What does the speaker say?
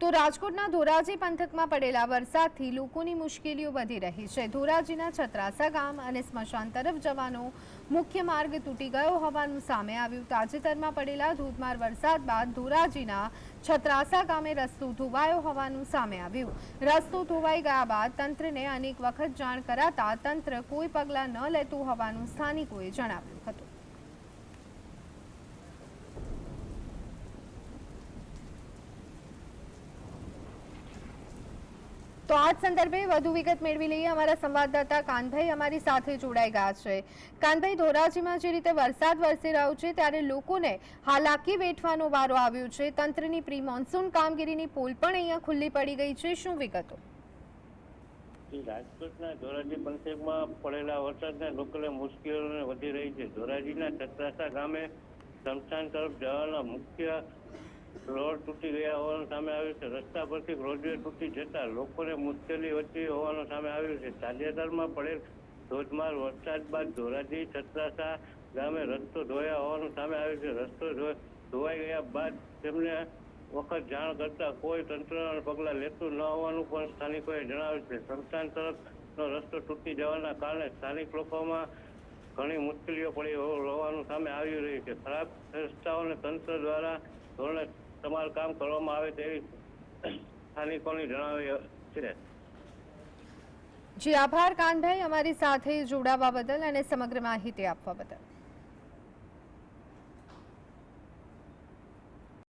તો રાજકોટના ધોરાજી પંથકમાં પડેલા વરસાદથી લોકોની મુશ્કેલીઓ વધી રહી છે। ધોરાજીના છત્રાસા ગામ અને સ્મશાન તરફ જવાનો મુખ્ય માર્ગ તૂટી ગયો હોવાનું સામે આવ્યું। તાજેતરમાં પડેલા ધોધમાર વરસાદ બાદ ધોરાજીના છત્રાસા ગામે રસ્તો ધોવાયો હોવાનું સામે આવ્યું। રસ્તો ધોવાઈ ગયા બાદ તંત્રને અનેક વખત જાણ કરાતા તંત્ર કોઈ પગલાં ન લેતું હોવાનું સ્થાનિકોએ જણાવ્યું હતું। તો આ સંદર્ભે વધુ વિગત મેળવી લઈએ। અમારા સંવાદદાતા કાનભાઈ અમારી સાથે જોડાઈ ગયા છે। કાનભાઈ, ધોરાજીમાં જે રીતે વરસાદ વરસી રહ્યો છે ત્યારે લોકોને હાલાકી વેઠવાનો વારો આવ્યો છે। તંત્રની પ્રી મોન્સૂન કામગીરીની પોલ પણ અહીંયા ખુલ્લી પડી ગઈ છે, શું વિગતો? રાજકોટના ધોરાજી પંથકમાં પડેલા વરસાદને લોકોને મુશ્કેલીઓ વધી રહી છે। ધોરાજીના છત્રાસા ગામે સ્મશાન તરફ જવાના મુખ્ય રોડ તૂટી ગયા હોવાનું સામે આવ્યું છે। રસ્તા પરથી રોડવે તૂટી જતા લોકોને મુશ્કેલી વચ્ચે હોવાનું સામે આવ્યું છે। તાજેતરમાં પડેલ ધોધમાર વરસાદ બાદ ધોરાજી છત્રાસા ગામે રસ્તો ધોયા હોવાનું સામે આવ્યું છે। રસ્તો ધોવાઈ ગયા બાદ તેમને વખત જાણ કરતા કોઈ તંત્ર પગલાં લેતું ન હોવાનું પણ સ્થાનિકોએ જણાવ્યું છે। સ્મશાન તરફનો રસ્તો તૂટી જવાના કારણે સ્થાનિક લોકોમાં ઘણી મુશ્કેલીઓ પડી હોવાનું સામે આવી રહ્યું છે। ખરાબ રસ્તાઓને તંત્ર દ્વારા ધોરણે સમારકામ કરવામાં આવે તેવી સ્થાનિકોની જણાવી છે। જી આભાર કાનભાઈ, અમારી સાથે જોડાવા બદલ અને સમગ્ર માહિતી આપવા બદલ।